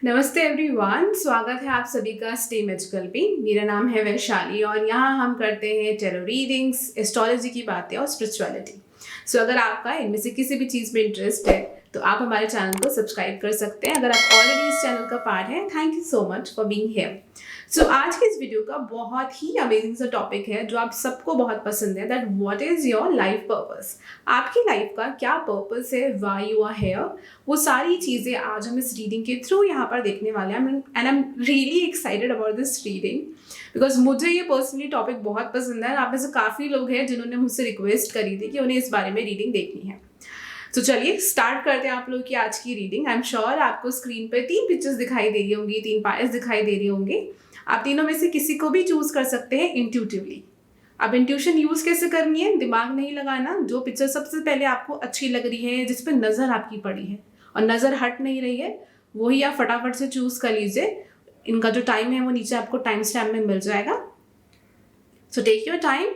नमस्ते एवरीवन, स्वागत है आप सभी का स्टे मैजिकल पे। मेरा नाम है वैशाली और यहाँ हम करते हैं टैरो रीडिंग्स, एस्ट्रोलॉजी की बातें और स्पिरिचुअलिटी। सो अगर आपका इनमें से किसी भी चीज़ में इंटरेस्ट है तो आप हमारे चैनल को सब्सक्राइब कर सकते हैं। अगर आप ऑलरेडी इस चैनल का पार्ट है, thank you so much for being here. So आज के इस वीडियो का बहुत ही अमेजिंग सा टॉपिक है जो आप सबको बहुत पसंद है, that what is your life purpose. आपकी लाइफ का क्या पर्पस है, व्हाई यू आर हियर, वो सारी चीज़ें आज हम इस रीडिंग के थ्रू यहाँ पर देखने वाले हैं। And I am really excited about this reading because मुझे ये पर्सनली टॉपिक बहुत पसंद है। आप में से काफ़ी लोग हैं जिन्होंने मुझसे रिक्वेस्ट करी थी कि उन्हें इस बारे में रीडिंग देखनी है। तो चलिए स्टार्ट करते हैं आप लोग की आज की रीडिंग। आई एम श्योर आपको स्क्रीन पे 3 पिक्चर्स दिखाई दे रही होंगी, 3 पायर्स दिखाई दे रही होंगे। आप तीनों में से किसी को भी चूज कर सकते हैं इंट्यूटिवली। अब इंट्यूशन यूज कैसे करनी है, दिमाग नहीं लगाना। जो पिक्चर सबसे पहले आपको अच्छी लग रही है, जिस पर नजर आपकी पड़ी है और नजर हट नहीं रही है, वही आप फटाफट से चूज कर लीजिए। इनका जो टाइम है वो नीचे आपको टाइम स्टैम्प में मिल जाएगा। So take your time,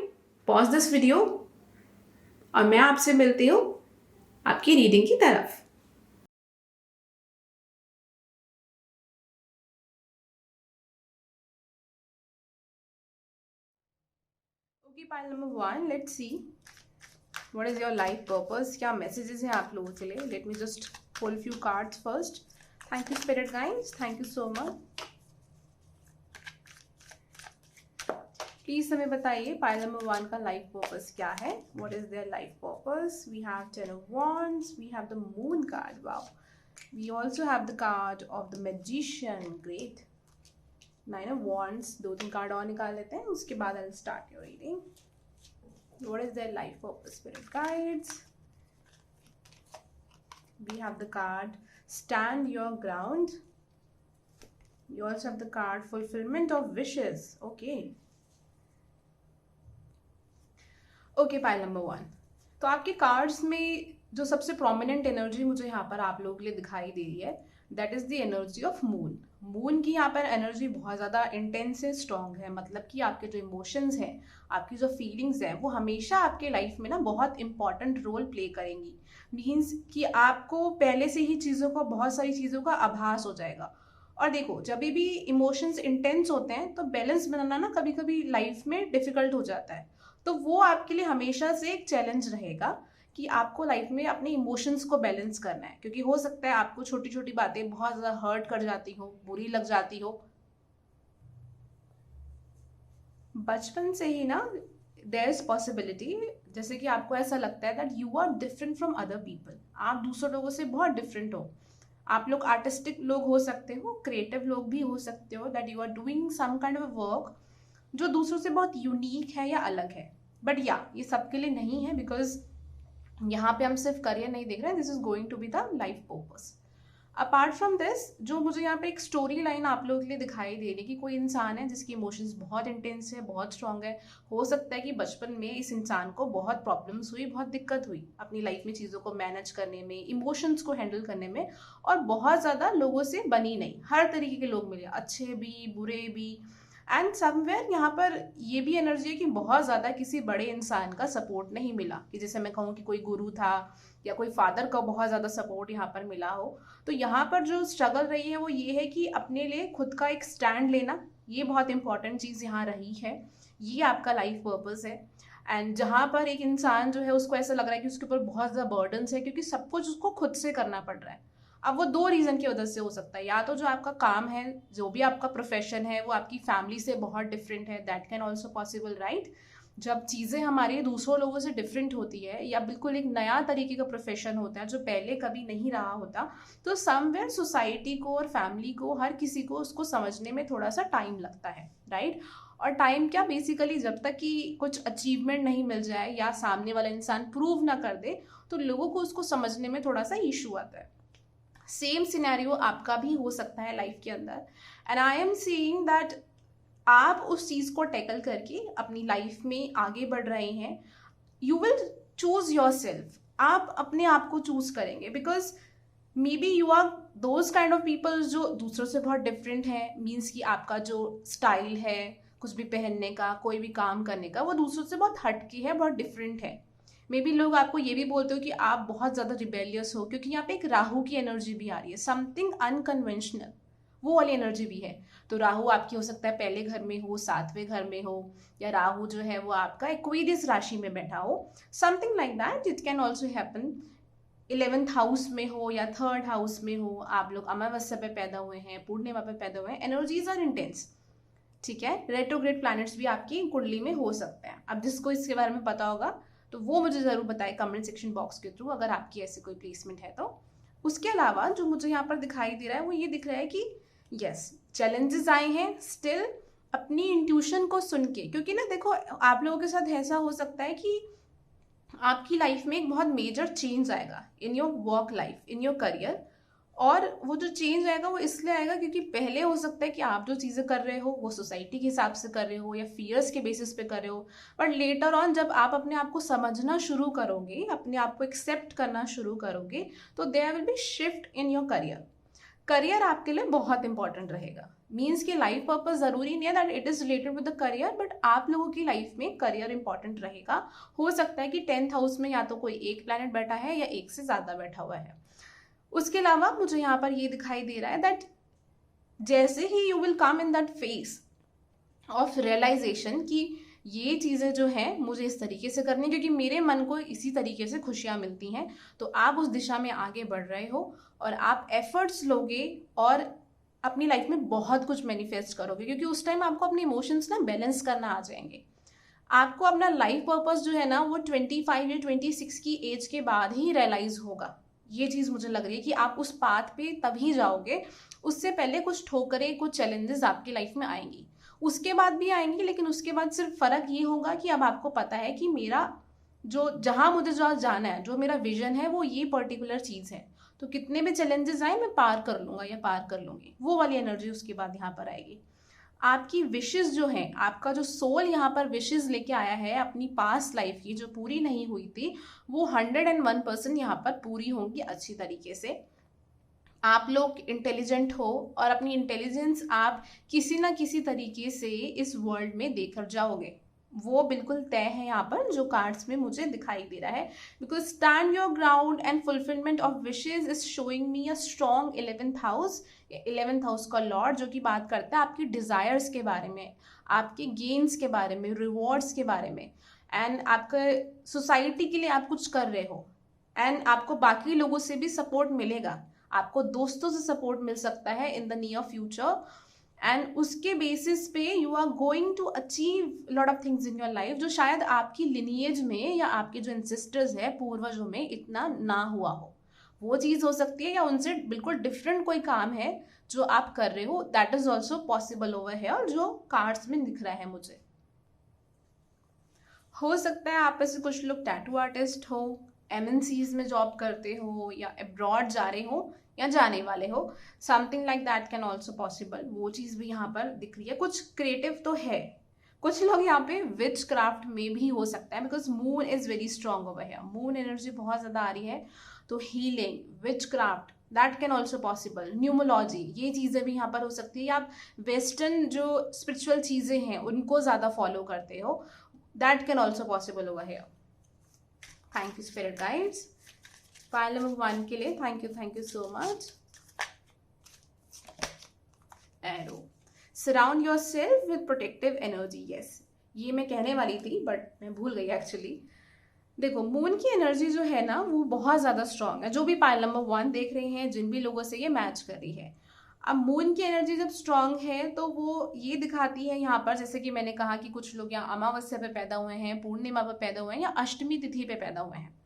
pause this video और मैं आपसे मिलती हूँ आपकी रीडिंग की तरफ। Okay, pile number 1, let's see what is your life purpose. क्या मैसेजेस हैं आप लोगों के लिए। Let me just pull few cards first. Thank you spirit guides, thank you so much. Please हमें बताइए पाइल नंबर 1 का लाइफ पर्पस क्या है। What is their life purpose. We have 10 of wands, we have the moon card, wow. We also have the card of the magician, great. 9 of wands, 2-3 card और निकाल लेते हैं, उसके बाद I will start your reading. What is their life purpose, spirit guides? We have the card stand your ground. You also have the card fulfillment of wishes. Okay. Okay, pile number 1. तो आपके cards में जो सबसे prominent energy मुझे यहाँ पर आप लोगों के लिए दिखाई दे रही है, that is the energy of moon. Moon की यहाँ पर एनर्जी बहुत ज़्यादा इंटेंस है, स्ट्रॉन्ग है। मतलब कि आपके जो इमोशंस हैं, आपकी जो फीलिंग्स हैं, वो हमेशा आपके लाइफ में ना बहुत इंपॉर्टेंट रोल प्ले करेंगी। मीन्स कि आपको पहले से ही चीज़ों का, बहुत सारी चीज़ों का आभास हो जाएगा। और देखो, जब भी इमोशंस इंटेंस होते हैं तो बैलेंस बनाना ना कभी कभी लाइफ में डिफिकल्ट हो जाता है। तो वो आपके लिए हमेशा से एक चैलेंज रहेगा कि आपको लाइफ में अपने इमोशंस को बैलेंस करना है। क्योंकि हो सकता है आपको छोटी छोटी बातें बहुत ज़्यादा हर्ट कर जाती हो, बुरी लग जाती हो। बचपन से ही ना देयर इज पॉसिबिलिटी, जैसे कि आपको ऐसा लगता है that you are different from other people. आप दूसरे लोगों से बहुत डिफरेंट हो। आप लोग आर्टिस्टिक लोग हो सकते हो, क्रिएटिव लोग भी हो सकते हो, that you are doing some kind of work जो दूसरों से बहुत यूनिक है या अलग है। बट या ये सबके लिए नहीं है, बिकॉज यहाँ पे हम सिर्फ करियर नहीं देख रहे हैं, this is going to be the life purpose. Apart from this, जो मुझे यहाँ पे एक स्टोरी लाइन आप लोगों के लिए दिखाई दे रही है कि कोई इंसान है जिसकी इमोशंस बहुत इंटेंस है, बहुत स्ट्रांग है। हो सकता है कि बचपन में इस इंसान को बहुत प्रॉब्लम्स हुई, बहुत दिक्कत हुई अपनी लाइफ में चीज़ों को मैनेज करने में, इमोशंस को हैंडल करने में। और बहुत ज़्यादा लोगों से बनी नहीं, हर तरीके के लोग मिले, अच्छे भी बुरे भी। एंड समवेयर यहाँ पर ये भी एनर्जी है कि बहुत ज़्यादा किसी बड़े इंसान का सपोर्ट नहीं मिला, कि जैसे मैं कहूँ कि कोई गुरु था या कोई फादर का बहुत ज़्यादा सपोर्ट यहाँ पर मिला हो। तो यहाँ पर जो स्ट्रगल रही है वो ये है कि अपने लिए खुद का एक स्टैंड लेना, ये बहुत इंपॉर्टेंट चीज़ यहाँ रही है। ये आपका लाइफ पर्पस है। एंड जहाँ पर एक इंसान जो है उसको ऐसा लग रहा है कि उसके ऊपर बहुत ज़्यादा बर्डन्स है, क्योंकि सब कुछ उसको खुद से करना पड़ रहा है। अब वो 2 रीज़न की वजह से हो सकता है। या तो जो आपका काम है, जो भी आपका प्रोफेशन है, वो आपकी फैमिली से बहुत डिफरेंट है, that can also possible, right. जब चीज़ें हमारी दूसरों लोगों से डिफरेंट होती है या बिल्कुल एक नया तरीके का प्रोफेशन होता है जो पहले कभी नहीं रहा होता, तो समवेयर सोसाइटी को और फैमिली को, हर किसी को उसको समझने में थोड़ा सा टाइम लगता है, राइट। और टाइम क्या, बेसिकली जब तक कि कुछ अचीवमेंट नहीं मिल जाए या सामने वाला इंसान प्रूव ना कर दे, तो लोगों को उसको समझने में थोड़ा सा इशू आता है। सेम सिनेरियो आपका भी हो सकता है लाइफ के अंदर। And I am seeing that आप उस चीज़ को टैकल करके अपनी लाइफ में आगे बढ़ रहे हैं। You will choose yourself, आप अपने आप को चूज करेंगे। Because maybe you are those kind of people जो दूसरों से बहुत डिफरेंट है। मीन्स कि आपका जो स्टाइल है कुछ भी पहनने का, कोई भी काम करने का, वो दूसरों से बहुत हटके है, बहुत डिफरेंट है। मे बी लोग आपको ये भी बोलते हो कि आप बहुत ज़्यादा रिबेलियस हो, क्योंकि यहाँ पे एक राहु की एनर्जी भी आ रही है, समथिंग अनकन्वेंशनल। वो वाली एनर्जी भी है। तो राहु आपकी हो सकता है पहले घर में हो, 7वें घर में हो, या राहु जो है वो आपका एक्वेरियस राशि में बैठा हो, something like that. It can also happen 11th house में हो या 3rd हाउस में हो, आप लोग अमावस्या पे पैदा हुए हैं, पूर्णिमा पे पैदा हुए हैं, एनर्जीज आर इंटेंस। ठीक है, रेट्रोग्रेड प्लैनेट्स भी आपकी कुंडली में हो सकते हैं। अब जिसको इसके बारे में पता होगा तो वो मुझे जरूर बताए कमेंट सेक्शन बॉक्स के थ्रू, अगर आपकी ऐसी कोई प्लेसमेंट है तो। उसके अलावा जो मुझे यहाँ पर दिखाई दे रहा है वो ये दिख रहा है कि यस, चैलेंजेस आए हैं, स्टिल अपनी इंट्यूशन को सुन के, क्योंकि ना देखो आप लोगों के साथ ऐसा हो सकता है कि आपकी लाइफ में एक बहुत मेजर चेंज आएगा in your work life, in your career. और वो जो चेंज आएगा वो इसलिए आएगा क्योंकि पहले हो सकता है कि आप जो चीज़ें कर रहे हो वो सोसाइटी के हिसाब से कर रहे हो या फियर्स के बेसिस पे कर रहे हो, बट लेटर ऑन जब आप अपने आप को समझना शुरू करोगे, अपने आप को एक्सेप्ट करना शुरू करोगे, तो there will be shift in your career. Career आपके लिए बहुत इंपॉर्टेंट रहेगा। मीन्स कि लाइफ पर्पस जरूरी नहीं है that it is related with the career, but आप लोगों की लाइफ में करियर इंपॉर्टेंट रहेगा। हो सकता है कि 10th हाउस में या तो कोई एक प्लैनेट बैठा है या एक से ज्यादा बैठा हुआ है। उसके अलावा मुझे यहाँ पर ये दिखाई दे रहा है दैट जैसे ही you will come in that phase of realization कि ये चीज़ें जो हैं मुझे इस तरीके से करनी है क्योंकि मेरे मन को इसी तरीके से खुशियाँ मिलती हैं, तो आप उस दिशा में आगे बढ़ रहे हो और आप एफर्ट्स लोगे और अपनी लाइफ में बहुत कुछ मैनिफेस्ट करोगे, क्योंकि उस टाइम आपको अपने इमोशंस ना बैलेंस करना आ जाएंगे। आपको अपना लाइफ पर्पस जो है ना वो 25 या 26 की एज के बाद ही रियलाइज होगा। ये चीज़ मुझे लग रही है कि आप उस पाथ पे तभी जाओगे, उससे पहले कुछ ठोकरें, कुछ चैलेंजेस आपकी लाइफ में आएंगी, उसके बाद भी आएंगी, लेकिन उसके बाद सिर्फ फर्क ये होगा कि अब आपको पता है कि मेरा जो जहाँ मुझे जो जाना है, जो मेरा विजन है वो ये पर्टिकुलर चीज़ है, तो कितने भी चैलेंजेस आए मैं पार कर लूँगा या पार कर लूँगी। वो वाली एनर्जी उसके बाद यहाँ पर आएगी। आपकी विशेस जो हैं, आपका जो सोल यहाँ पर विशेस लेके आया है अपनी पास्ट लाइफ की जो पूरी नहीं हुई थी, वो 101% यहाँ पर पूरी होंगी अच्छी तरीके से। आप लोग इंटेलिजेंट हो और अपनी इंटेलिजेंस आप किसी ना किसी तरीके से इस वर्ल्ड में देकर जाओगे, वो बिल्कुल तय है यहाँ पर जो कार्ड्स में मुझे दिखाई दे रहा है। Because stand your ground and fulfilment of wishes is showing me a strong 11th house. 11th house का लॉर्ड जो कि बात करता है आपकी डिजायर्स के बारे में, आपके गेन्स के बारे में, रिवॉर्ड्स के बारे में, एंड आपका सोसाइटी के लिए आप कुछ कर रहे हो, एंड आपको बाकी लोगों से भी सपोर्ट मिलेगा, आपको दोस्तों से सपोर्ट मिल सकता है in the near future, and उसके बेसिस पे you are going to achieve lot of things in your life जो शायद आपकी लिनिएज में या आपके जो एंसेस्टर्स है पूर्वजों में इतना ना हुआ हो। वो चीज़ हो सकती है, या उनसे बिल्कुल डिफरेंट कोई काम है जो आप कर रहे हो, that is also possible over है, जो कार्ड्स में दिख रहा है मुझे। हो सकता है आप में से कुछ लोग टैटू आर्टिस्ट हो, MNCs में जॉब करते हो, या अब्रॉड जा रहे हो या जाने वाले हो, something like that can also possible. वो चीज़ भी यहाँ पर दिख रही है। कुछ क्रिएटिव तो है, कुछ लोग यहाँ पे विच क्राफ्ट में भी हो सकता है, because moon is very strong over here, moon energy बहुत ज़्यादा आ रही है, तो healing, which craft, that can also possible. न्यूमोलॉजी, ये चीज़ें भी यहाँ पर हो सकती है। आप वेस्टर्न जो स्पिरिचुअल चीज़ें हैं उनको ज़्यादा फॉलो करते हो, that can also possible over here. Thank you spirit guides. File number 1 के लिए thank you so much. Arrow, surround your self with protective energy. Yes, ये मैं कहने वाली थी बट मैं भूल गई एक्चुअली। देखो मून की एनर्जी जो है ना वो बहुत ज़्यादा स्ट्रांग है, जो भी पाइल नंबर 1 देख रहे हैं, जिन भी लोगों से ये मैच कर रही है। अब मून की एनर्जी जब स्ट्रांग है तो वो ये दिखाती है यहाँ पर, जैसे कि मैंने कहा कि कुछ लोग यहाँ अमावस्या पे पैदा हुए हैं, पूर्णिमा पे पैदा हुए हैं, या अष्टमी तिथि पे पैदा हुए हैं।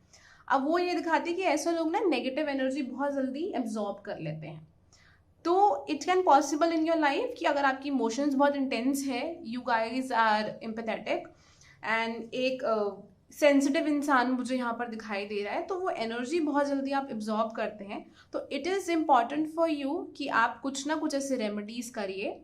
अब वो ये दिखाती है कि ऐसे लोग ना नेगेटिव एनर्जी बहुत जल्दी एब्जॉर्ब कर लेते हैं। तो it can possible in your life कि अगर आपकी इमोशंस बहुत इंटेंस है, you guys are empathetic and एक सेंसिटिव इंसान मुझे यहाँ पर दिखाई दे रहा है, तो वो एनर्जी बहुत जल्दी आप एब्जॉर्ब करते हैं। तो it is important for you कि आप कुछ ना कुछ ऐसे रेमेडीज करिए।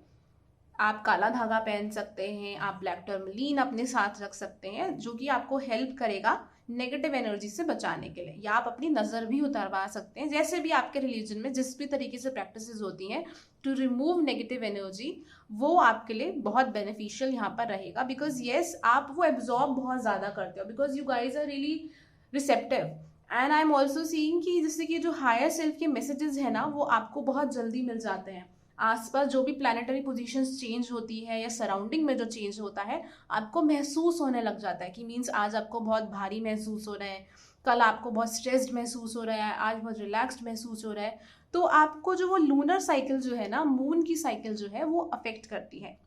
आप काला धागा पहन सकते हैं, आप ब्लैक टर्मलीन अपने साथ रख सकते हैं, जो कि आपको हेल्प करेगा नेगेटिव एनर्जी से बचाने के लिए, या आप अपनी नज़र भी उतारवा सकते हैं, जैसे भी आपके रिलीजन में जिस भी तरीके से प्रैक्टिसेस होती हैं टू रिमूव नेगेटिव एनर्जी, वो आपके लिए बहुत बेनिफिशियल यहाँ पर रहेगा। बिकॉज येस, आप वो एब्जॉर्ब बहुत ज़्यादा करते हो, because you guys are really receptive, and I am also seeing कि जैसे कि जो हायर सेल्फ के मैसेजेस है ना वो आपको बहुत जल्दी मिल जाते हैं। आसपास जो भी प्लानिटरी पोजीशंस चेंज होती है या सराउंडिंग में जो चेंज होता है, आपको महसूस होने लग जाता है कि मीन्स आज आपको बहुत भारी महसूस हो रहा है, कल आपको बहुत स्ट्रेस्ड महसूस हो रहा है, आज बहुत रिलैक्स्ड महसूस हो रहा है। तो आपको जो वो लूनर साइकिल जो है ना, मून की साइकिल जो है वो अफेक्ट करती है।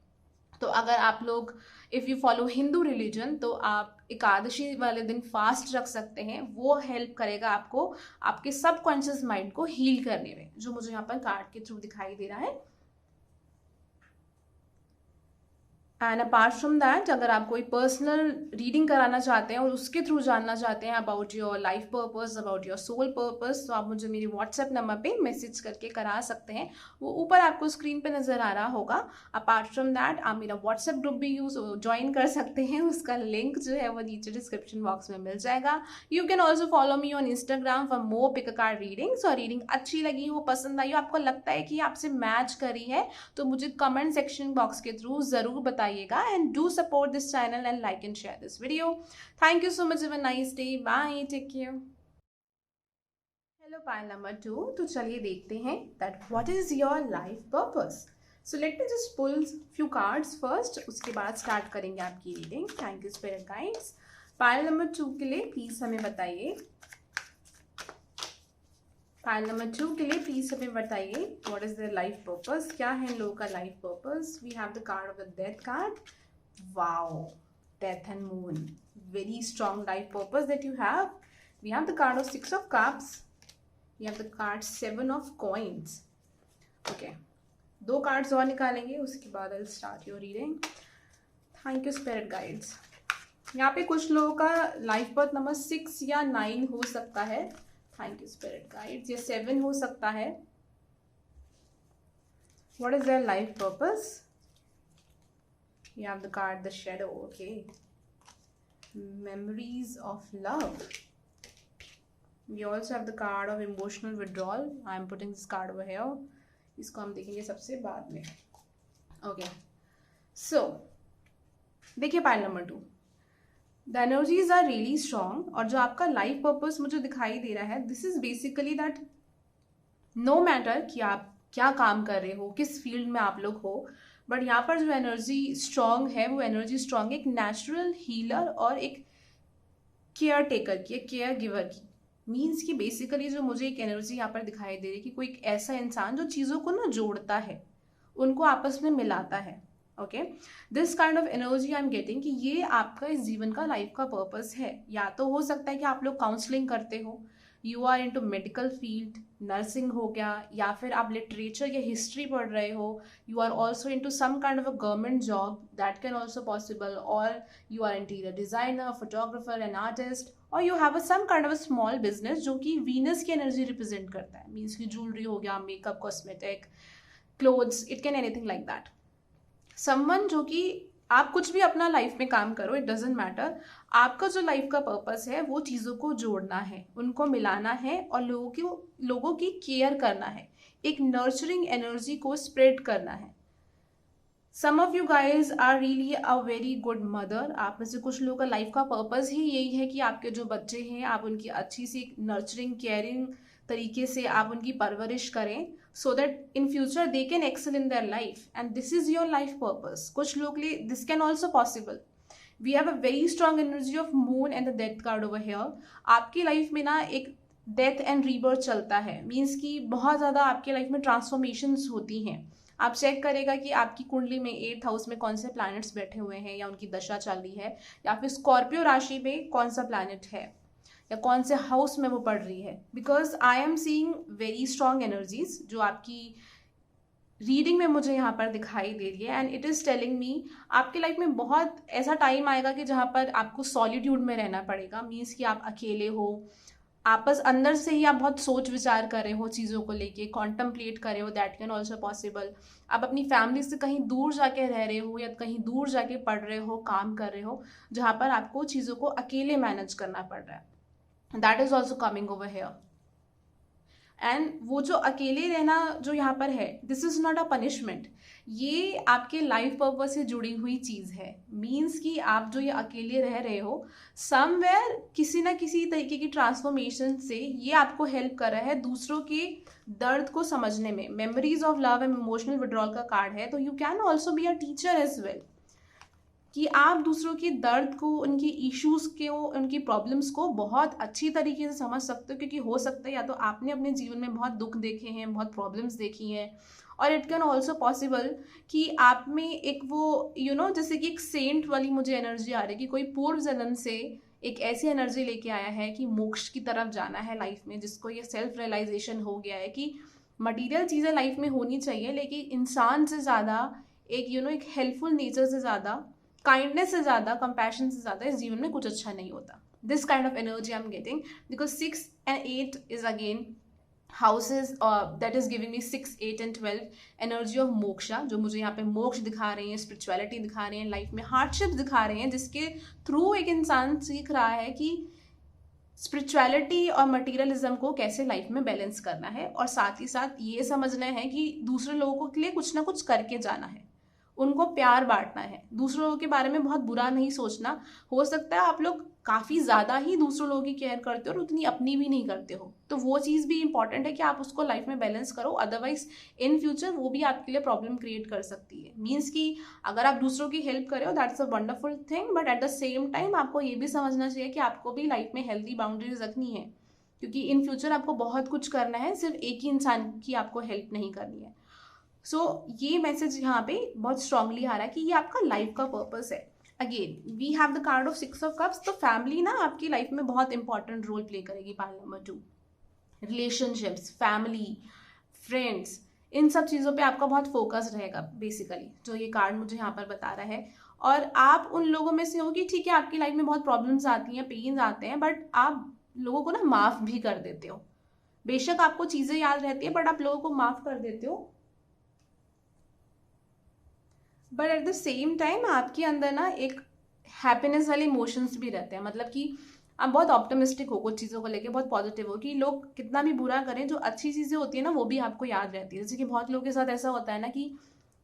तो अगर आप लोग if you follow Hindu religion, तो आप एकादशी वाले दिन फास्ट रख सकते हैं। वो हेल्प करेगा आपको आपके सबकॉन्शियस माइंड को हील करने में, जो मुझे यहाँ पर कार्ड के थ्रू दिखाई दे रहा है। एंड अपार्ट फ्रॉम दैट, अगर आप कोई पर्सनल रीडिंग कराना चाहते हैं और उसके थ्रू जानना चाहते हैं about your life purpose, about your soul purpose, तो आप मुझे मेरे व्हाट्सएप नंबर पे मैसेज करके करा सकते हैं। वो ऊपर आपको स्क्रीन पे नज़र आ रहा होगा। अपार्ट फ्रॉम दैट, आप मेरा व्हाट्सएप ग्रुप भी ज्वाइन कर सकते हैं। उसका लिंक जो है वो नीचे डिस्क्रिप्शन बॉक्स में मिल जाएगा। You can also follow me on Instagram for more pick a card readings. और रीडिंग अच्छी लगी हो, पसंद आई हो, आपको लगता है कि आपसे मैच करी है, तो मुझे कमेंट सेक्शन बॉक्स के थ्रू ज़रूर बताइएगा। And do support this channel and like and share this video. Thank you so much. Have a nice day. Bye. Take care. Hello, pile number 2. तो चलिए देखते हैं that what is your life purpose. So let me just pull few cards first. उसके बाद start करेंगे आपकी reading. Thank you spirit guides. pile number 2 के लिए please हमें बताइए. pile number 2 के लिए प्लीज हमें बताइए what is their life purpose. क्या है इन लोगों का life purpose. We have the card of the death card. Wow, death and moon, very strong life purpose that you have. We have the card of 6 of cups. We have the card 7 of coins. Okay, 2 cards और निकालेंगे, उसके बाद I'll start your reading. Thank you spirit guides. यहाँ पे कुछ लोगों का life पथ नंबर 6 या 9 हो सकता है. Thank you spirit guides. ये 7 हो सकता है. What is their life purpose? You have the card the shadow. Okay, memories of love. We also have the card of emotional withdrawal. I am putting this card over here. इसको हम देखेंगे सबसे बाद में. Okay, so देखिए pile number 2. The energies are really strong. और जो आपका लाइफ पर्पस मुझे दिखाई दे रहा है, this is basically that no matter कि आप क्या काम कर रहे हो, किस फील्ड में आप लोग हो, बट यहाँ पर जो एनर्जी स्ट्रॉन्ग है वो एनर्जी स्ट्रॉन्ग एक नेचुरल हीलर और एक केयर टेकर की, एक केयर गिवर की. मीन्स कि बेसिकली जो मुझे एक एनर्जी यहाँ पर दिखाई दे रही है कि कोई एक ऐसा इंसान जो चीज़ों को ना जोड़ता है, उनको आपस में मिलाता है. Okay, this kind of energy I am getting कि ये आपका इस जीवन का लाइफ का पर्पस है. या तो हो सकता है कि आप लोग काउंसलिंग करते हो, you are into medical field, nursing हो गया, या फिर आप लिटरेचर या हिस्ट्री पढ़ रहे हो, you are also into some kind of a government job, that can also possible, और you are interior designer, photographer and artist, और you have a some kind of a small business जो कि Venus की energy represent करता है. Means की jewellery हो गया, makeup, cosmetic, clothes, it can anything like that. Someone जो कि आप कुछ भी अपना लाइफ में काम करो, इट डजेंट मैटर, आपका जो लाइफ का पर्पस है वो चीज़ों को जोड़ना है, उनको मिलाना है और लोगों की केयर करना है, एक नर्चरिंग एनर्जी को स्प्रेड करना है. Some of you guys are really a very good mother. आप में से कुछ लोगों का लाइफ का पर्पस ही यही है कि आपके जो बच्चे हैं आप उनकी अच्छी सी नर्चरिंग केयरिंग तरीके से आप उनकी परवरिश करें, so that in future they can excel in their life, and this is your life purpose. कुछ लोग के लिए this can also possible. We have a very strong energy of moon and the death card over here. आपकी life में ना एक death and rebirth चलता है. मीन्स कि बहुत ज़्यादा आपके लाइफ में ट्रांसफॉर्मेशंस होती हैं. आप चेक करेगा कि आपकी कुंडली में 8th हाउस में कौन से प्लैनेट्स बैठे हुए हैं या उनकी दशा चल रही है, या फिर स्कॉर्पियो राशि में कौन सा प्लैनेट है या कौन से हाउस में वो पढ़ रही है. Because I am seeing very strong energies जो आपकी रीडिंग में मुझे यहाँ पर दिखाई दे रही है, and it is telling me आपकी लाइफ में बहुत ऐसा टाइम आएगा कि जहाँ पर आपको सॉलिट्यूड में रहना पड़ेगा. मीन्स कि आप अकेले हो, आपस अंदर से ही आप बहुत सोच विचार कर रहे हो, चीज़ों को लेके कॉन्टम्पलेट कर रहे हो, दैट कैन ऑल्सो पॉसिबल. आप अपनी फैमिली से कहीं दूर जाके रह रहे हो या कहीं दूर जाके पढ़ रहे हो, काम कर रहे हो, जहाँ पर आपको चीज़ों को अकेले मैनेज करना पड़ रहा है. That is also coming over here. And वो जो अकेले रहना जो यहाँ पर है, this is not a punishment, ये आपके लाइफ पर्पस से जुड़ी हुई चीज़ है। मीन्स कि आप जो ये अकेले रह रहे हो, समवेयर किसी ना किसी तरीके की ट्रांसफॉर्मेशन से ये आपको हेल्प कर रहा है दूसरों के दर्द को समझने में। Memories of love and emotional withdrawal का कार्ड है, तो you can also be a teacher as well, कि आप दूसरों के दर्द को, उनकी इश्यूज को, उनकी प्रॉब्लम्स को बहुत अच्छी तरीके से समझ सकते हो, क्योंकि हो सकता है या तो आपने अपने जीवन में बहुत दुख देखे हैं, बहुत प्रॉब्लम्स देखी हैं, और इट कैन ऑल्सो पॉसिबल कि आप में एक वो जैसे कि एक सेंट वाली मुझे एनर्जी आ रही है कि कोई पूर्व जन्म से एक ऐसी एनर्जी लेके आया है कि मोक्ष की तरफ जाना है लाइफ में, जिसको ये सेल्फ रियलाइजेशन हो गया है कि मटीरियल चीज़ें लाइफ में होनी चाहिए, लेकिन इंसान से ज़्यादा एक एक हेल्पफुल नेचर से ज़्यादा, काइंडनेस से ज़्यादा, कंपैशन से ज़्यादा इस जीवन में कुछ अच्छा नहीं होता। This kind of energy I am getting, because 6 and 8 is again houses that is giving me 6, 8 and 12 energy of moksha, जो मुझे यहाँ पे मोक्ष दिखा रहे हैं, स्पिरिचुअलिटी दिखा रहे हैं, लाइफ में हार्डशिप्स दिखा रहे हैं, जिसके थ्रू एक इंसान सीख रहा है कि स्पिरिचुअलिटी और मटीरियलिज्म को कैसे लाइफ में बैलेंस करना है, और साथ ही साथ ये समझना है कि दूसरे लोगों के लिए कुछ ना कुछ करके जाना है, उनको प्यार बांटना है, दूसरों लोगों के बारे में बहुत बुरा नहीं सोचना। हो सकता है आप लोग काफ़ी ज़्यादा ही दूसरों लोगों की केयर करते हो और उतनी अपनी भी नहीं करते हो, तो वो चीज़ भी इंपॉर्टेंट है कि आप उसको लाइफ में बैलेंस करो, अदरवाइज इन फ्यूचर वो भी आपके लिए प्रॉब्लम क्रिएट कर सकती है। मीन्स कि अगर आप दूसरों की हेल्प कर रहे हो, that's a wonderful thing, but at the same time आपको ये भी समझना चाहिए कि आपको भी लाइफ में हेल्दी बाउंड्रीज रखनी है, क्योंकि इन फ्यूचर आपको बहुत कुछ करना है, सिर्फ एक ही इंसान की आपको हेल्प नहीं करनी है। सो ये मैसेज यहाँ पे बहुत स्ट्रांगली आ रहा है कि ये आपका लाइफ का पर्पस है। Again we have the card of 6 of cups, तो फैमिली ना आपकी लाइफ में बहुत इंपॉर्टेंट रोल प्ले करेगी। Pile number 2, relationships, family, friends, इन सब चीज़ों पे आपका बहुत फोकस रहेगा बेसिकली, जो ये कार्ड मुझे यहाँ पर बता रहा है। और आप उन लोगों में से हो कि ठीक है आपकी लाइफ में बहुत प्रॉब्लम्स आती हैं, पेन्स आते हैं, बट आप लोगों को ना माफ़ भी कर देते हो। बेशक आपको चीज़ें याद रहती है, बट आप लोगों को माफ़ कर देते हो। But at the same time आपके अंदर ना एक हैप्पीनेस वाले इमोशंस भी रहते हैं, मतलब कि आप बहुत ऑप्टिमिस्टिक हो कुछ चीज़ों को लेके, बहुत पॉजिटिव हो कि लोग कितना भी बुरा करें, जो अच्छी चीज़ें होती है ना वो भी आपको याद रहती है। जैसे कि बहुत लोगों के साथ ऐसा होता है ना कि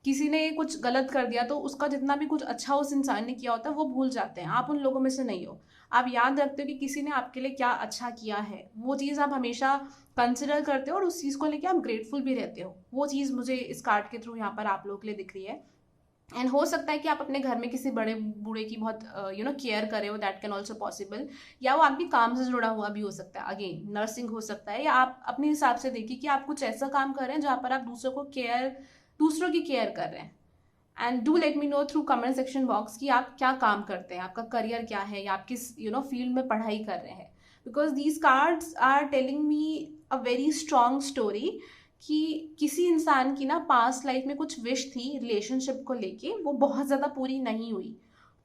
किसी ने कुछ गलत कर दिया तो उसका जितना भी कुछ अच्छा उस इंसान ने किया होता है वो भूल जाते हैं। आप उन लोगों में से नहीं हो, आप याद रखते हो कि किसी ने आपके लिए क्या अच्छा किया है, वो चीज़ आप हमेशा कंसिडर करते हो और उस चीज़ को लेके आप ग्रेटफुल भी रहते हो। वो चीज़ मुझे इस कार्ड के थ्रू यहाँ पर आप लोगों के लिए दिख रही है। एंड हो सकता है कि आप अपने घर में किसी बड़े बूढ़े की बहुत केयर करे हो, दैट कैन ऑल्सो पॉसिबल, या वो आपके काम से जुड़ा हुआ भी हो सकता है, अगेन नर्सिंग हो सकता है, या आप अपने हिसाब से देखिए कि आप कुछ ऐसा काम कर रहे हैं जहाँ पर आप दूसरों की केयर कर रहे हैं। And do let me know through comment section box कि आप क्या काम करते हैं, आपका करियर क्या है, या आप किस फील्ड में पढ़ाई कर रहे हैं, because these cards are telling me a very strong story कि किसी इंसान की ना पास्ट लाइफ में कुछ विश थी रिलेशनशिप को लेके, वो बहुत ज़्यादा पूरी नहीं हुई,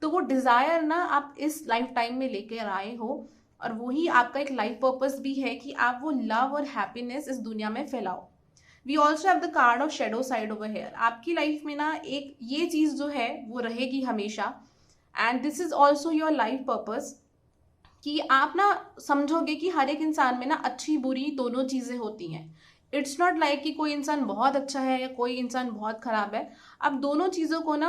तो वो डिज़ायर ना आप इस लाइफ टाइम में लेकर आए हो, और वही आपका एक लाइफ पर्पस भी है कि आप वो लव और हैप्पीनेस इस दुनिया में फैलाओ। We also have the card of shadow side over here. आपकी लाइफ में ना एक ये चीज़ जो है वो रहेगी हमेशा, and this is also your life purpose, कि आप ना समझोगे कि हर एक इंसान में ना अच्छी बुरी दोनों चीज़ें होती हैं। इट्स नॉट लाइक कि कोई इंसान बहुत अच्छा है या कोई इंसान बहुत खराब है, आप दोनों चीज़ों को ना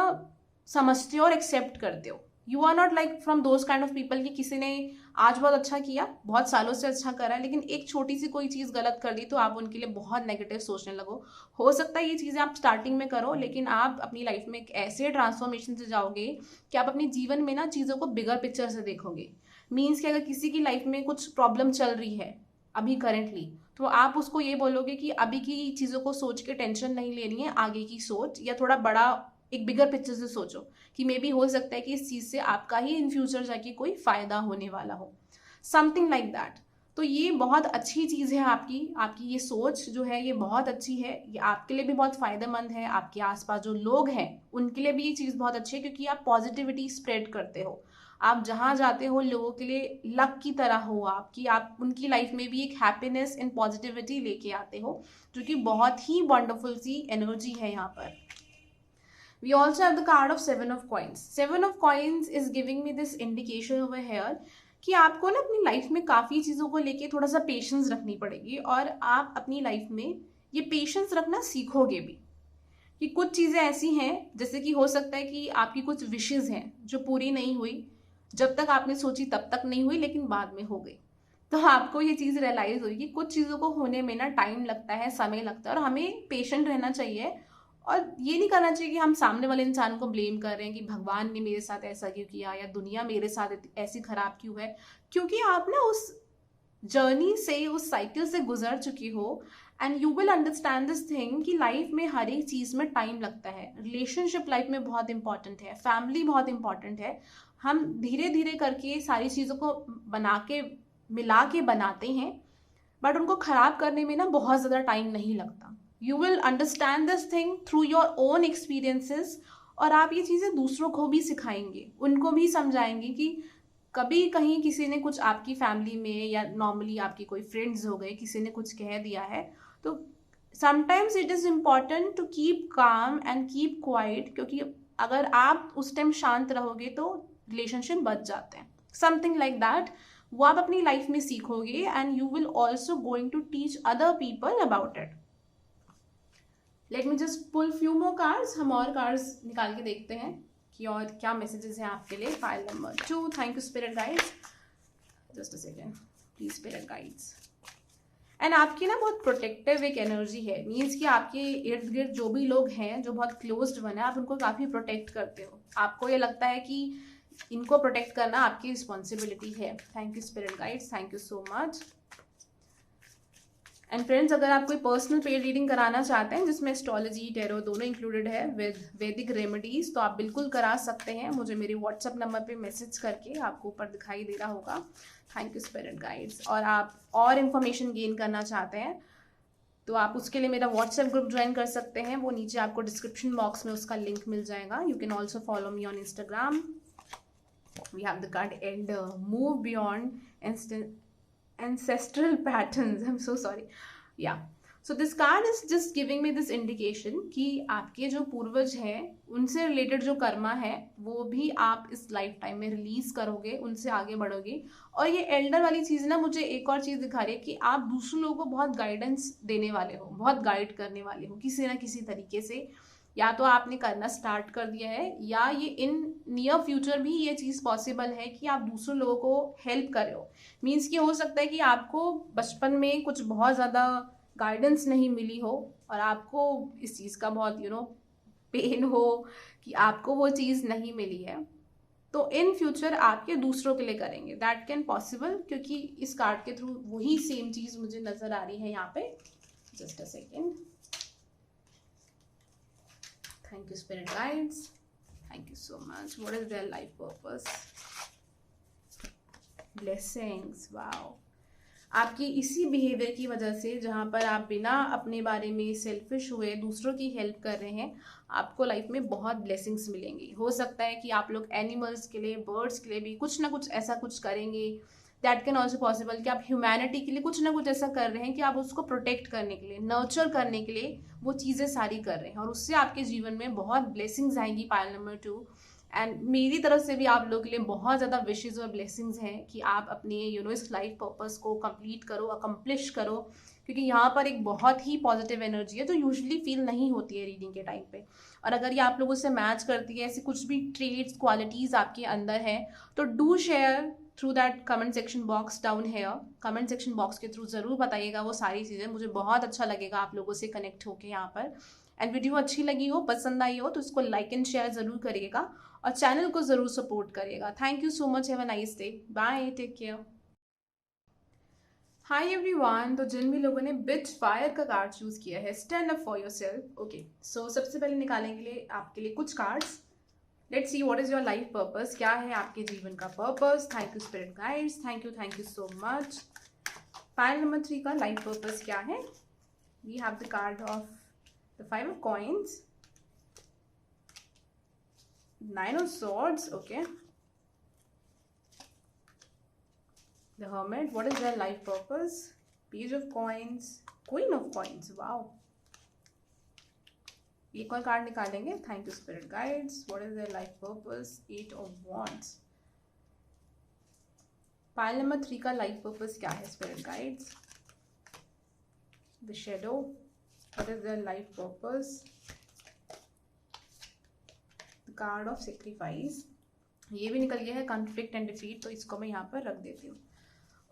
समझते हो और एक्सेप्ट करते हो। You are not like from those kind of people कि किसी ने आज बहुत अच्छा किया, बहुत सालों से अच्छा करा है, लेकिन एक छोटी सी कोई चीज़ गलत कर दी तो आप उनके लिए बहुत नेगेटिव सोचने लगो। हो सकता है ये चीज़ें आप स्टार्टिंग में करो, लेकिन आप अपनी लाइफ में एक ऐसे ट्रांसफॉर्मेशन से जाओगे कि आप अपने जीवन में ना चीज़ों को बिगर पिक्चर से देखोगे। मीन्स कि अगर किसी की लाइफ में कुछ प्रॉब्लम चल रही है अभी करेंटली, तो आप उसको ये बोलोगे कि अभी की चीज़ों को सोच के टेंशन नहीं लेनी है, आगे की सोच या थोड़ा बड़ा एक बिगर पिक्चर से सोचो कि मे बी हो सकता है कि इस चीज़ से आपका ही इन फ्यूचर जाके कोई फ़ायदा होने वाला हो, समथिंग लाइक दैट। तो ये बहुत अच्छी चीज़ है, आपकी ये सोच जो है ये बहुत अच्छी है, ये आपके लिए भी बहुत फ़ायदेमंद है, आपके आसपास जो लोग हैं उनके लिए भी ये चीज़ बहुत अच्छी है, क्योंकि आप पॉजिटिविटी स्प्रेड करते हो। आप जहाँ जाते हो लोगों के लिए लक की तरह हो आप उनकी लाइफ में भी एक हैप्पीनेस एंड पॉजिटिविटी लेके आते हो, जो कि बहुत ही वंडरफुल सी एनर्जी है यहाँ पर। We also have the card of 7 of coins. 7 of coins is giving me this indication over here कि आपको ना अपनी लाइफ में काफ़ी चीज़ों को लेके थोड़ा सा पेशेंस रखनी पड़ेगी, और आप अपनी लाइफ में ये पेशेंस रखना सीखोगे भी। कि कुछ चीज़ें ऐसी हैं, जैसे कि हो सकता है कि आपकी कुछ विशेज़ हैं जो पूरी नहीं हुई, जब तक आपने सोची तब तक नहीं हुई, लेकिन बाद में हो गई। तो आपको ये चीज़ रियलाइज़ हुई कि कुछ चीज़ों को होने में ना टाइम लगता है, समय लगता है, और हमें पेशेंट रहना चाहिए। और ये नहीं करना चाहिए कि हम सामने वाले इंसान को ब्लेम कर रहे हैं कि भगवान ने मेरे साथ ऐसा क्यों किया, या दुनिया मेरे साथ ऐसी खराब क्यों है। क्योंकि आप ना उस जर्नी से, उस साइकिल से गुजर चुकी हो, and you will understand this thing कि लाइफ में हर एक चीज़ में टाइम लगता है। रिलेशनशिप लाइफ में बहुत इंपॉर्टेंट है, फैमिली बहुत इंपॉर्टेंट है। हम धीरे धीरे करके सारी चीज़ों को बना के, मिला के बनाते हैं, बट उनको खराब करने में ना बहुत ज़्यादा टाइम नहीं लगता। You will understand this thing through your own experiences, और आप ये चीज़ें दूसरों को भी सिखाएंगे, उनको भी समझाएंगे कि कभी कहीं किसी ने कुछ आपकी फैमिली में, या नॉर्मली आपकी कोई फ्रेंड्स हो गए, किसी ने कुछ कह दिया है, तो sometimes it is important to keep calm and keep quiet, क्योंकि अगर आप उस टाइम शांत रहोगे तो रिलेशनशिप बच जाते हैं, समथिंग लाइक दैट। वो आप अपनी लाइफ में सीखोगे, and you will also going to teach other people about it. Let me just pull few more cards, हम और कार्ड्स निकाल के देखते हैं कि और क्या मैसेजेस हैं आपके लिए। File number 2, thank you spirit guides, just a second please spirit guides. And आपकी ना बहुत प्रोटेक्टिव एक एनर्जी है, मीन्स कि आपके इर्द गिर्द जो भी लोग हैं जो बहुत क्लोज्ड वन है, आप उनको काफ़ी प्रोटेक्ट करते हो। आपको ये लगता है कि इनको प्रोटेक्ट करना आपकी रिस्पॉन्सिबिलिटी है। Thank you spirit guides, thank you so much. And friends, अगर आप कोई पर्सनल पेड रीडिंग कराना चाहते हैं जिसमें एस्ट्रोलॉजी, टैरो दोनों इंक्लूडेड है विद वैदिक रेमेडीज, तो आप बिल्कुल करा सकते हैं। मुझे मेरे व्हाट्सएप नंबर पे मैसेज करके, आपको ऊपर दिखाई दे रहा होगा। Thank you spirit guides. और आप और इन्फॉर्मेशन गेन करना चाहते हैं तो आप उसके लिए मेरा व्हाट्सएप ग्रुप ज्वाइन कर सकते हैं, वो नीचे आपको डिस्क्रिप्शन बॉक्स में उसका लिंक मिल जाएगा। You can also follow me on Instagram. We have the card elder, move beyond ancestral patterns. I'm so sorry. Yeah. So this card is just giving me this indication कि आपके जो पूर्वज हैं उनसे रिलेटेड जो कर्मा है वो भी आप इस लाइफ टाइम में रिलीज करोगे, उनसे आगे बढ़ोगे। और ये एल्डर वाली चीज़ ना मुझे एक और चीज़ दिखा रही है कि आप दूसरों लोगों को बहुत गाइडेंस देने वाले हो, बहुत गाइड करने वाले हो किसी ना किसी तरीके से। या तो आपने करना स्टार्ट कर दिया है, या ये इन नियर फ्यूचर भी ये चीज़ पॉसिबल है कि आप दूसरों लोगों को हेल्प कर रहे हो। मीन्स कि हो सकता है कि आपको बचपन में कुछ बहुत ज़्यादा गाइडेंस नहीं मिली हो, और आपको इस चीज़ का बहुत पेन हो कि आपको वो चीज़ नहीं मिली है, तो इन फ्यूचर आप ये दूसरों के लिए करेंगे। दैट कैन पॉसिबल, क्योंकि इस कार्ड के थ्रू वही सेम चीज़ मुझे नज़र आ रही है यहाँ पे। Just a second. Thank you, spirit guides. Thank you so much. What is their life purpose? Blessings. Wow. आपकी इसी बिहेवियर की वजह से, जहाँ पर आप बिना अपने बारे में सेल्फिश हुए दूसरों की हेल्प कर रहे हैं, आपको लाइफ में बहुत ब्लेसिंग्स मिलेंगी। हो सकता है कि आप लोग एनिमल्स के लिए, बर्ड्स के लिए भी कुछ ना कुछ ऐसा कुछ करेंगे। दैट कैन ऑल्सो पॉसिबल कि आप ह्यूमैनिटी के लिए कुछ ना कुछ ऐसा कर रहे हैं कि आप उसको प्रोटेक्ट करने के लिए, नर्चर करने के लिए वो चीज़ें सारी कर रहे हैं, और उससे आपके जीवन में बहुत ब्लेसिंग्स आएंगी। Pile number 2। एंड मेरी तरफ से भी आप लोगों के लिए बहुत ज़्यादा विशेज़ और ब्लेसिंग्स हैं कि आप अपने इस लाइफ पर्पस को कंप्लीट करो, अकम्प्लिश करो, क्योंकि यहाँ पर एक बहुत ही पॉजिटिव एनर्जी है जो यूजुअली फील नहीं होती है रीडिंग के टाइम पे। और अगर ये आप लोगों से मैच करती है, ऐसी कुछ भी ट्रेड्स, क्वालिटीज़ आपके अंदर है, तो do share through that comment section box down here. Comment section box के थ्रू ज़रूर बताइएगा वो सारी चीज़ें, मुझे बहुत अच्छा लगेगा आप लोगों से कनेक्ट होके यहाँ पर। एंड वीडियो अच्छी लगी हो, पसंद आई हो, तो इसको लाइक एंड शेयर ज़रूर करिएगा, और चैनल को ज़रूर सपोर्ट करिएगा। Thank you so much, have a nice day, bye, take care. Hi everyone, तो जिन भी लोगों ने बिच फायर का कार्ड चूज किया है, stand up for yourself. Okay, so सबसे पहले निकालेंगे लिए आपके लिए कुछ cards. Let's see what is your life purpose, क्या है आपके जीवन का purpose. Thank you spirit guides, thank you so much. File number 3 का लाइफ पर्पस क्या है। We have the card of the 5 of coins, 9 of swords, okay. The hermit, what is their life purpose. Page of coins, queen of coins, wow. एक और card निकालेंगे। Thank you spirit guides, what is their life purpose. 8 of wands, pile number 3 का life purpose क्या है spirit guides? The shadow, what is their life purpose? The card of sacrifice, ये भी निकल गया है कॉन्फ्लिक्ट एंड डिफीट, तो इसको मैं यहाँ पर रख देती हूँ।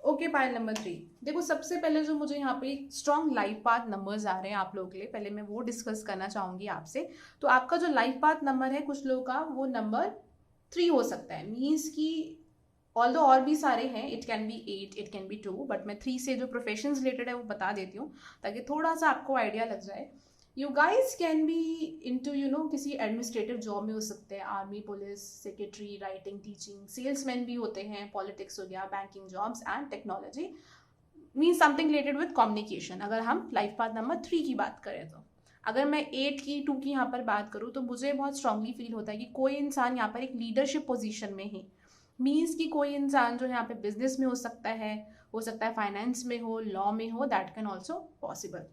ओके, पाइल नंबर 3, देखो सबसे पहले जो मुझे यहाँ पे स्ट्रॉन्ग लाइफ पाथ नंबर्स आ रहे हैं आप लोगों के लिए, पहले मैं वो डिस्कस करना चाहूँगी आपसे। तो आपका जो लाइफ पाथ नंबर है कुछ लोगों का वो नंबर 3 हो सकता है, मीन्स कि ऑल्दो और भी सारे हैं, it can be 8, it can be 2, but मैं 3 से जो प्रोफेशन रिलेटेड है वो बता देती हूँ ताकि थोड़ा सा आपको आइडिया लग जाए। You guys can be into किसी एडमिनिस्ट्रेटिव जॉब में हो सकते हैं, army, police, secretary, writing, teaching, salesman भी होते हैं, पॉलिटिक्स हो गया, banking jobs and technology, means something related with communication. अगर हम लाइफ पाथ नंबर 3 की बात करें तो अगर मैं 8 की, 2 की यहाँ पर बात करूँ तो मुझे बहुत स्ट्रांगली फील होता है कि कोई इंसान यहाँ पर एक लीडरशिप पोजीशन में है, मीन्स कि कोई इंसान जो यहाँ पे बिजनेस में हो सकता है फाइनेंस में हो, लॉ में हो, दैट कैन ऑल्सो पॉसिबल,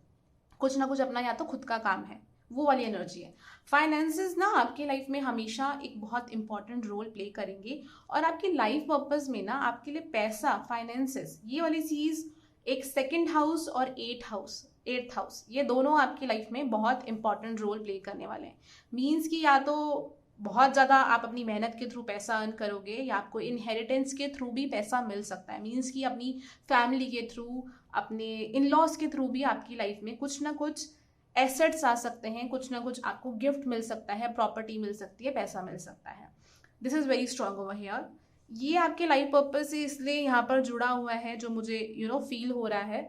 कुछ ना कुछ अपना या तो खुद का काम है, वो वाली एनर्जी है। फाइनेंसेस ना आपकी लाइफ में हमेशा एक बहुत इंपॉर्टेंट रोल प्ले करेंगे, और आपकी लाइफ पर्पस में ना आपके लिए पैसा, फाइनेंसेस, ये वाली चीज़ एक सेकंड हाउस और एट्थ हाउस, ये दोनों आपकी लाइफ में बहुत इंपॉर्टेंट रोल प्ले करने वाले हैं। मीन्स कि या तो बहुत ज़्यादा आप अपनी मेहनत के थ्रू पैसा अर्न करोगे, या आपको इनहेरिटेंस के थ्रू भी पैसा मिल सकता है, मीन्स कि अपनी फैमिली के थ्रू, अपने इन लॉज के थ्रू भी आपकी लाइफ में कुछ ना कुछ एसेट्स आ सकते हैं, कुछ ना कुछ आपको गिफ्ट मिल सकता है, प्रॉपर्टी मिल सकती है, पैसा मिल सकता है। This is very strong over here. ये आपके लाइफ पर्पस से इसलिए यहाँ पर जुड़ा हुआ है जो मुझे फील हो रहा है।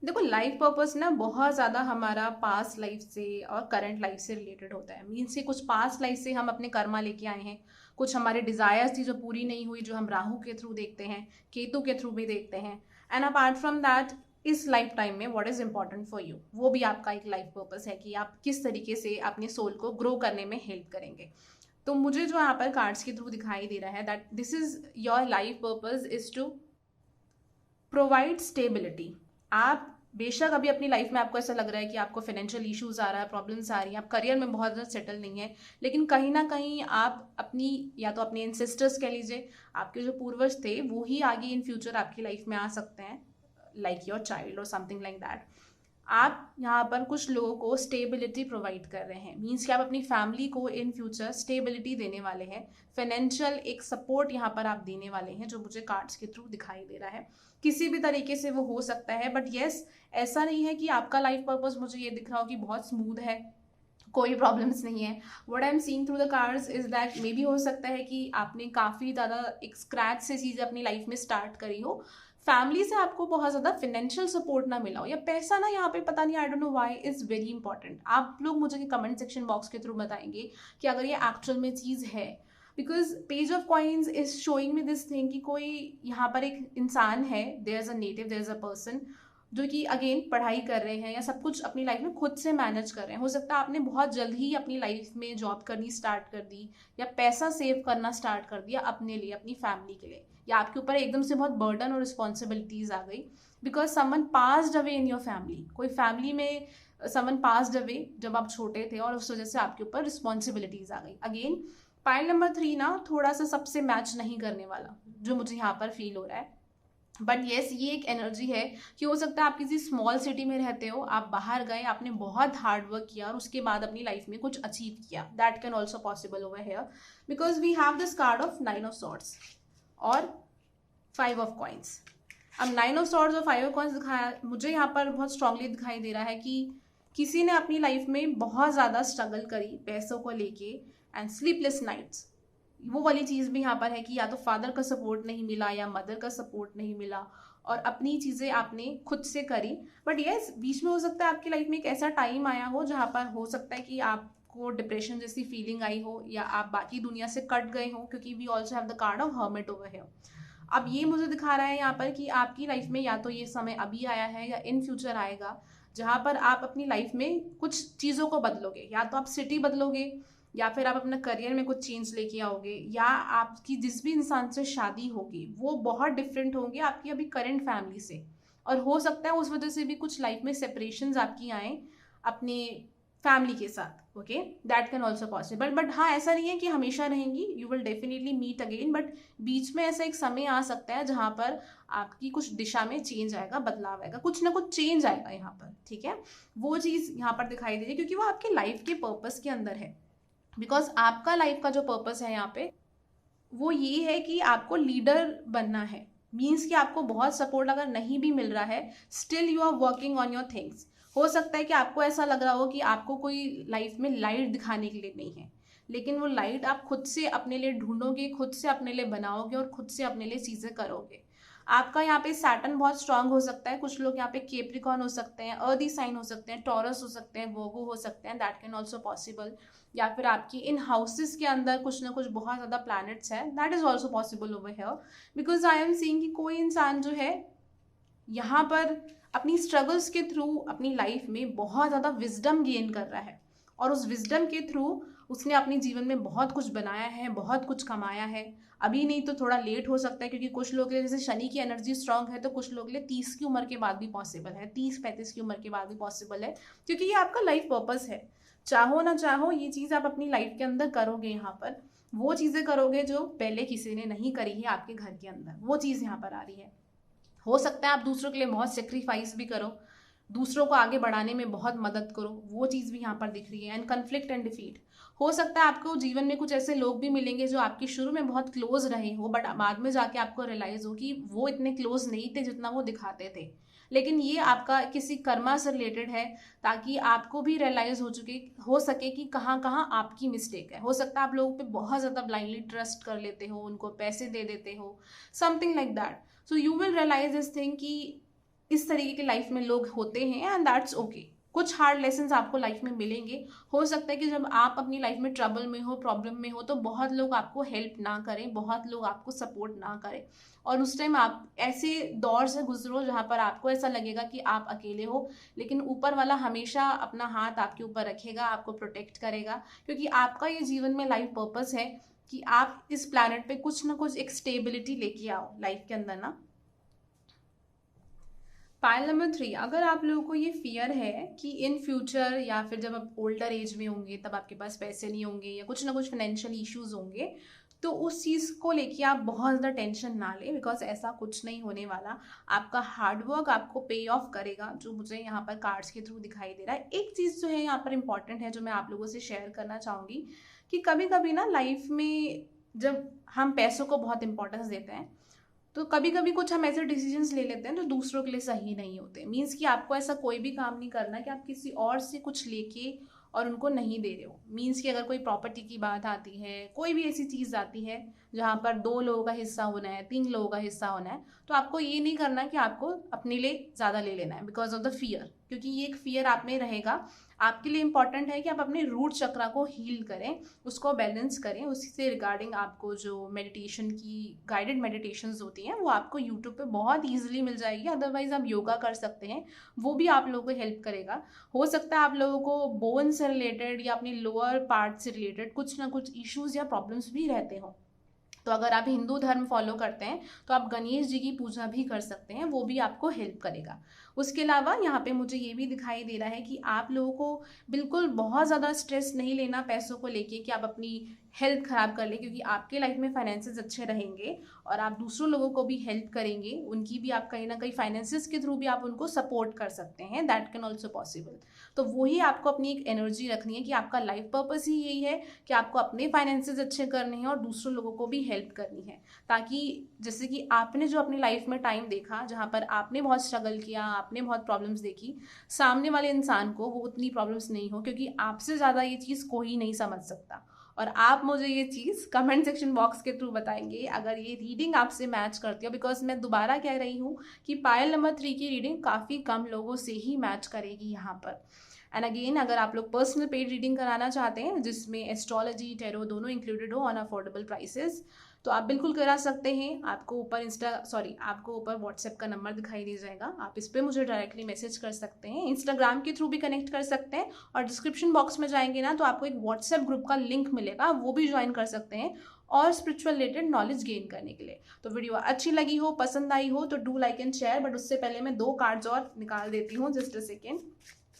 देखो लाइफ पर्पस ना बहुत ज़्यादा हमारा पास्ट लाइफ से और करंट लाइफ से रिलेटेड होता है, मीन्स कि कुछ पास्ट लाइफ से हम अपने कर्मा लेके आए हैं, कुछ हमारे डिज़ायर्स थी जो पूरी नहीं हुई, जो हम राहु के थ्रू देखते हैं, केतु के थ्रू भी देखते हैं, एंड अपार्ट फ्रॉम दैट इस लाइफ टाइम में what is important for you, वो भी आपका एक लाइफ पर्पस है कि आप किस तरीके से अपने सोल को ग्रो करने में हेल्प करेंगे। तो मुझे जो यहाँ पर कार्ड्स के थ्रू दिखाई दे रहा है that this is your life purpose is to provide stability. आप बेशक अभी अपनी लाइफ में आपको ऐसा लग रहा है कि आपको फाइनेंशियल इश्यूज आ रहा है, प्रॉब्लम्स आ रही हैं, आप करियर में बहुत ज़्यादा सेटल नहीं है, लेकिन कहीं ना कहीं आप अपनी, या तो अपने एंसेस्टर्स कह लीजिए, आपके जो पूर्वज थे वो ही आगे इन फ्यूचर आपकी लाइफ में आ सकते हैं, लाइक योर चाइल्ड और समथिंग लाइक दैट। आप यहाँ पर कुछ लोगों को स्टेबिलिटी प्रोवाइड कर रहे हैं, मीन्स कि आप अपनी फैमिली को इन फ्यूचर स्टेबिलिटी देने वाले हैं, फाइनेंशियल एक सपोर्ट यहाँ पर आप देने वाले हैं, जो मुझे कार्ड्स के थ्रू दिखाई दे रहा है। किसी भी तरीके से वो हो सकता है, बट येस ऐसा नहीं है कि आपका लाइफ पर्पस मुझे ये दिख रहा हो कि बहुत स्मूथ है, कोई प्रॉब्लम्स नहीं है। What I am seeing through the cards is that may be हो सकता है कि आपने काफ़ी ज़्यादा एक स्क्रैच से चीज़ें अपनी लाइफ में स्टार्ट करी हो, फैमिली से आपको बहुत ज़्यादा फाइनेंशियल सपोर्ट ना मिला हो, या पैसा ना यहाँ पे पता नहीं, I don't know why is very important. आप लोग मुझे कमेंट सेक्शन बॉक्स के थ्रू बताएंगे कि अगर ये एक्चुअल में चीज़ है, because page of coins is showing me this thing कि कोई यहाँ पर एक इंसान है, there is a native, there is a person जो कि अगेन पढ़ाई कर रहे हैं या सब कुछ अपनी लाइफ में खुद से मैनेज कर रहे हैं। हो सकता है आपने बहुत जल्द ही अपनी लाइफ में जॉब करनी स्टार्ट कर दी, या पैसा सेव करना स्टार्ट कर दिया अपने लिए, अपनी फैमिली के लिए, या आपके ऊपर एकदम से बहुत बर्डन और रिस्पॉन्सिबिलिटीज आ गई because someone passed away in your family, कोई फैमिली में समवन पास्ड अवे जब आप छोटे थे और उस वजह से आपके ऊपर रिस्पॉन्सिबिलिटीज आ गई। अगेन पाइल नंबर 3 ना थोड़ा सा सबसे मैच नहीं करने वाला जो मुझे यहाँ पर फील हो रहा है, बट येस ये एक एनर्जी है कि हो सकता है आप किसी स्मॉल सिटी में रहते हो, आप बाहर गए, आपने बहुत हार्ड वर्क किया और उसके बाद अपनी लाइफ में कुछ अचीव किया, that can also possible over here, because we have this card of 9 of swords और 5 ऑफ कॉइन्स। अब 9 ऑफ सॉर्ड्स और 5 ऑफ कॉइन्स दिखाया, मुझे यहाँ पर बहुत स्ट्रांगली दिखाई दे रहा है कि किसी ने अपनी लाइफ में बहुत ज़्यादा स्ट्रगल करी पैसों को लेके, एंड स्लीपलेस नाइट्स, वो वाली चीज़ भी यहाँ पर है कि या तो फादर का सपोर्ट नहीं मिला या मदर का सपोर्ट नहीं मिला, और अपनी चीज़ें आपने खुद से करी। बट येस बीच में हो सकता है आपकी लाइफ में एक ऐसा टाइम आया हो जहाँ पर हो सकता है कि आपको डिप्रेशन जैसी फीलिंग आई हो, या आप बाकी दुनिया से कट गए हो, क्योंकि we also have the card of hermit over here. अब ये मुझे दिखा रहा है यहाँ पर कि आपकी लाइफ में या तो ये समय अभी आया है या इन फ्यूचर आएगा जहाँ पर आप अपनी लाइफ में कुछ चीज़ों को बदलोगे, या तो आप सिटी बदलोगे, या फिर आप अपना करियर में कुछ चेंज लेके आओगे, या आपकी जिस भी इंसान से शादी होगी वो बहुत डिफरेंट होंगे आपकी अभी करंट फैमिली से, और हो सकता है उस वजह से भी कुछ लाइफ में सेपरेशंस आपकी आए अपने फैमिली के साथ, okay, that can also possible. But हाँ, ऐसा नहीं है कि हमेशा रहेंगी, you will definitely meet again, but बीच में ऐसा एक समय आ सकता है जहाँ पर आपकी कुछ दिशा में चेंज आएगा, बदलाव आएगा, कुछ ना कुछ चेंज आएगा यहाँ पर, ठीक है। वो चीज़ यहाँ पर दिखाई दे रही है क्योंकि वो आपके लाइफ के पर्पस के अंदर है। बिकॉज आपका लाइफ का जो पर्पस है यहाँ पे वो ये है कि आपको लीडर बनना है। मीन्स कि आपको बहुत सपोर्ट अगर नहीं भी मिल रहा है, still you are working on your things. हो सकता है कि आपको ऐसा लग रहा हो कि आपको कोई लाइफ में लाइट दिखाने के लिए नहीं है, लेकिन वो लाइट आप खुद से अपने लिए ढूंढोगे, खुद से अपने लिए बनाओगे और खुद से अपने लिए चीज़ें करोगे। आपका यहाँ पे सैटर्न बहुत स्ट्रांग हो सकता है, कुछ लोग यहाँ पे केप्रिकॉन हो सकते हैं, अर्दी साइन हो सकते हैं, टॉरस हो सकते हैं, वर्गो हो सकते हैं, दैट कैन ऑल्सो पॉसिबल। या फिर आपकी इन हाउसेस के अंदर कुछ ना कुछ बहुत ज़्यादा प्लैनेट्स हैं, that is also possible over here. Because I am seeing कि कोई इंसान जो है यहाँ पर अपनी स्ट्रगल्स के थ्रू अपनी लाइफ में बहुत ज़्यादा विजडम गेन कर रहा है, और उस विजडम के थ्रू उसने अपने जीवन में बहुत कुछ बनाया है, बहुत कुछ कमाया है। अभी नहीं तो थोड़ा लेट हो सकता है, क्योंकि कुछ लोग के लिए जैसे शनि की एनर्जी स्ट्रांग है, तो कुछ लोग के लिए 30 की उम्र के बाद भी पॉसिबल है, 30-35 की उम्र के बाद भी पॉसिबल है, क्योंकि ये आपका लाइफ पर्पस है। चाहो ना चाहो ये चीज़ आप अपनी लाइफ के अंदर करोगे, यहाँ पर वो चीज़ें करोगे जो पहले किसी ने नहीं करी है आपके घर के अंदर, वो चीज़ यहाँ पर आ रही है। हो सकता है आप दूसरों के लिए बहुत सेक्रीफाइस भी करो, दूसरों को आगे बढ़ाने में बहुत मदद करो, वो चीज़ भी यहाँ पर दिख रही है। एंड कन्फ्लिक्ट एंड डिफीट, हो सकता है आपको जीवन में कुछ ऐसे लोग भी मिलेंगे जो आपके शुरू में बहुत क्लोज रहे हो, बट बाद में जाके आपको रियलाइज हो कि वो इतने क्लोज नहीं थे जितना वो दिखाते थे। लेकिन ये आपका किसी कर्मा से रिलेटेड है, ताकि आपको भी रियलाइज हो सके कि कहाँ कहाँ आपकी मिस्टेक है। हो सकता है आप लोगों पे बहुत ज़्यादा ब्लाइंडली ट्रस्ट कर लेते हो, उनको पैसे दे देते हो, something like that. So you will realize this thing कि इस तरीके की लाइफ में लोग होते हैं, एंड दैट्स ओके। कुछ हार्ड लेसन्स आपको लाइफ में मिलेंगे। हो सकता है कि जब आप अपनी लाइफ में ट्रबल में हो, प्रॉब्लम में हो, तो बहुत लोग आपको हेल्प ना करें, बहुत लोग आपको सपोर्ट ना करें, और उस टाइम आप ऐसे दौर से गुजरो जहाँ पर आपको ऐसा लगेगा कि आप अकेले हो, लेकिन ऊपर वाला हमेशा अपना हाथ आपके ऊपर रखेगा, आपको प्रोटेक्ट करेगा, क्योंकि आपका ये जीवन में लाइफ पर्पस है कि आप इस प्लैनेट पे कुछ ना कुछ एक स्टेबिलिटी लेके आओ लाइफ के अंदर ना। पाइल नंबर 3, अगर आप लोगों को ये फियर है कि इन फ्यूचर या फिर जब आप ओल्डर एज में होंगे तब आपके पास पैसे नहीं होंगे या कुछ ना कुछ फाइनेंशियल इश्यूज होंगे, तो उस चीज़ को लेके आप बहुत ज़्यादा टेंशन ना लें, बिकॉज ऐसा कुछ नहीं होने वाला। आपका हार्डवर्क आपको पे ऑफ करेगा, जो मुझे यहाँ पर कार्ड्स के थ्रू दिखाई दे रहा है। एक चीज़ जो है यहाँ पर इंपॉर्टेंट है, जो मैं आप लोगों से शेयर करना चाहूँगी, कि कभी कभी ना लाइफ में जब हम पैसों को बहुत इंपॉर्टेंस देते हैं, तो कभी कभी कुछ हम ऐसे डिसीजंस ले लेते हैं जो दूसरों के लिए सही नहीं होते। मीन्स कि आपको ऐसा कोई भी काम नहीं करना कि आप किसी और से कुछ लेके और उनको नहीं दे रहे हो। मीन्स कि अगर कोई प्रॉपर्टी की बात आती है, कोई भी ऐसी चीज़ आती है जहाँ पर 2 लोगों का हिस्सा होना है, 3 लोगों का हिस्सा होना है, तो आपको ये नहीं करना कि आपको अपने लिए ज़्यादा ले लेना है, बिकॉज ऑफ द फियर, क्योंकि ये एक फियर आप में रहेगा। आपके लिए इंपॉर्टेंट है कि आप अपने रूट चक्रा को हील करें, उसको बैलेंस करें। उसी से रिगार्डिंग आपको जो मेडिटेशन की गाइडेड मेडिटेशंस होती हैं वो आपको यूट्यूब पे बहुत ईजिली मिल जाएगी। अदरवाइज आप योगा कर सकते हैं, वो भी आप लोगों को हेल्प करेगा। हो सकता है आप लोगों को बोन से रिलेटेड या अपनी लोअर पार्ट से रिलेटेड कुछ ना कुछ इश्यूज या प्रॉब्लम्स भी रहते हो, तो अगर आप हिंदू धर्म फॉलो करते हैं तो आप गणेश जी की पूजा भी कर सकते हैं, वो भी आपको हेल्प करेगा। उसके अलावा यहाँ पे मुझे ये भी दिखाई दे रहा है कि आप लोगों को बिल्कुल बहुत ज़्यादा स्ट्रेस नहीं लेना पैसों को लेके कि आप अपनी हेल्थ ख़राब कर ले, क्योंकि आपके लाइफ में फाइनेंसेस अच्छे रहेंगे और आप दूसरों लोगों को भी हेल्प करेंगे, उनकी भी आप कहीं ना कहीं फाइनेंसेस के थ्रू भी आप उनको सपोर्ट कर सकते हैं, दैट कैन ऑल्सो पॉसिबल। तो वही आपको अपनी एक एनर्जी रखनी है कि आपका लाइफ पर्पस ही यही है कि आपको अपने फाइनेंसेस अच्छे करने हैं और दूसरों लोगों को भी हेल्प करनी है, ताकि जैसे कि आपने जो अपनी लाइफ में टाइम देखा जहाँ पर आपने बहुत स्ट्रगल किया, आपने बहुत प्रॉब्लम्स देखी, सामने वाले इंसान को वो उतनी प्रॉब्लम्स नहीं हो, क्योंकि आपसे ज़्यादा ये चीज़ कोई नहीं समझ सकता। और आप मुझे ये चीज़ कमेंट सेक्शन बॉक्स के थ्रू बताएंगे अगर ये रीडिंग आपसे मैच करती हो, बिकॉज मैं दोबारा कह रही हूँ कि पायल नंबर 3 की रीडिंग काफ़ी कम लोगों से ही मैच करेगी यहाँ पर। एंड अगेन, अगर आप लोग पर्सनल पेड रीडिंग कराना चाहते हैं जिसमें एस्ट्रोलॉजी टैरो दोनों इंक्लूडेड हो ऑन अफोर्डेबल प्राइसेस, तो आप बिल्कुल करा सकते हैं। आपको ऊपर व्हाट्सएप का नंबर दिखाई दे जाएगा, आप इस पर मुझे डायरेक्टली मैसेज कर सकते हैं, इंस्टाग्राम के थ्रू भी कनेक्ट कर सकते हैं, और डिस्क्रिप्शन बॉक्स में जाएंगे ना तो आपको एक व्हाट्सएप ग्रुप का लिंक मिलेगा, वो भी ज्वाइन कर सकते हैं और स्पिरिचुअल रिलेटेड नॉलेज गेन करने के लिए। तो वीडियो अच्छी लगी हो, पसंद आई हो तो do like and share, but उससे पहले मैं 2 कार्ड्स और निकाल देती हूँ, जस्ट अ सेकेंड।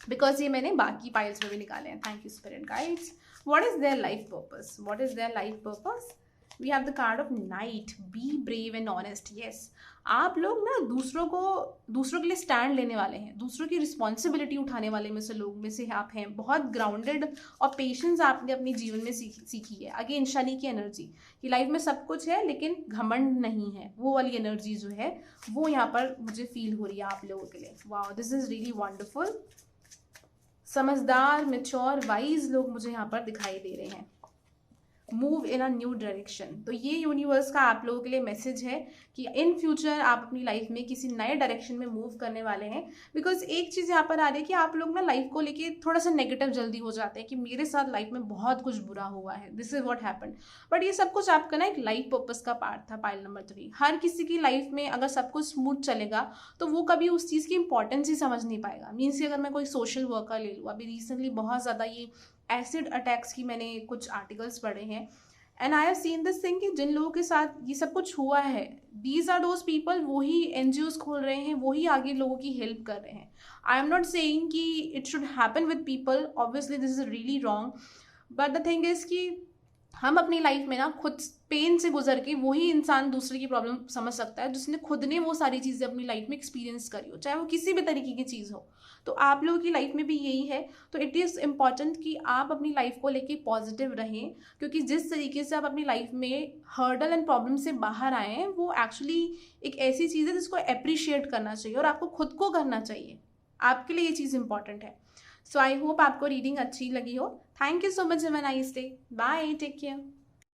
बिकॉज ये मैंने बाकी पाइल्स में भी निकाले हैं. Thank you spirit guides. What is their life purpose? What is their life purpose? We have the card of knight. Be brave and honest. Yes, आप लोग ना दूसरों के लिए स्टैंड लेने वाले हैं, दूसरों की रिस्पॉन्सिबिलिटी उठाने वाले में से लोग में से आप हैं. बहुत ग्राउंडेड और पेशेंस आपने अपने जीवन में सीखी है. अगेन शनि की एनर्जी कि लाइफ में सब कुछ है लेकिन घमंड नहीं है, वो वाली एनर्जी जो है वो यहाँ पर मुझे फील हो रही है आप लोगों के लिए. Wow, this is really wonderful. समझदार, मेच्योर, वाइज लोग मुझे यहाँ पर दिखाई दे रहे हैं. Move in a new direction. तो ये यूनिवर्स का आप लोगों के लिए मैसेज है कि इन फ्यूचर आप अपनी लाइफ में किसी नए डायरेक्शन में मूव करने वाले हैं. बिकॉज एक चीज़ यहाँ पर आ रही है कि आप लोग ना लाइफ को लेके थोड़ा सा नेगेटिव जल्दी हो जाते हैं कि मेरे साथ लाइफ में बहुत कुछ बुरा हुआ है, this is what happened. But ये सब कुछ आपका ना एक लाइफ पर्पस का पार्ट था. पाइल नंबर 3, हर किसी की लाइफ में अगर सब कुछ स्मूथ चलेगा तो वो कभी उस चीज़ की इंपॉर्टेंस ही समझ नहीं पाएगा. मीन्स कि अगर मैं कोई सोशल वर्कर ले लूँ, अभी रिसेंटली बहुत ज़्यादा ये एसिड अटैक्स की मैंने कुछ आर्टिकल्स पढ़े हैं and I have seen this thing कि जिन लोगों के साथ ये सब कुछ हुआ है, दीज आर दोज पीपल, वही एनजीओज खोल रहे हैं, वही आगे लोगों की हेल्प कर रहे हैं. आई एम नॉट सेइंग कि it should happen with people, obviously this is really wrong. But the thing is कि हम अपनी लाइफ में ना खुद पेन से गुजर के वही इंसान दूसरे की प्रॉब्लम समझ सकता है जिसने खुद ने वो सारी चीज़ें अपनी लाइफ में एक्सपीरियंस करी हो, चाहे वो किसी भी तरीके की चीज़ हो. तो आप लोगों की लाइफ में भी यही है. तो इट इज़ इम्पॉर्टेंट कि आप अपनी लाइफ को लेके पॉजिटिव रहें, क्योंकि जिस तरीके से आप अपनी लाइफ में हर्डल एंड प्रॉब्लम से बाहर आए हैं वो एक्चुअली एक ऐसी चीज़ है जिसको अप्रिशिएट करना चाहिए और आपको खुद को करना चाहिए. आपके लिए ये चीज़ इंपॉर्टेंट है. सो आई होप आपको रीडिंग अच्छी लगी हो. Thank you so much. Have a nice day. Bye. Take care.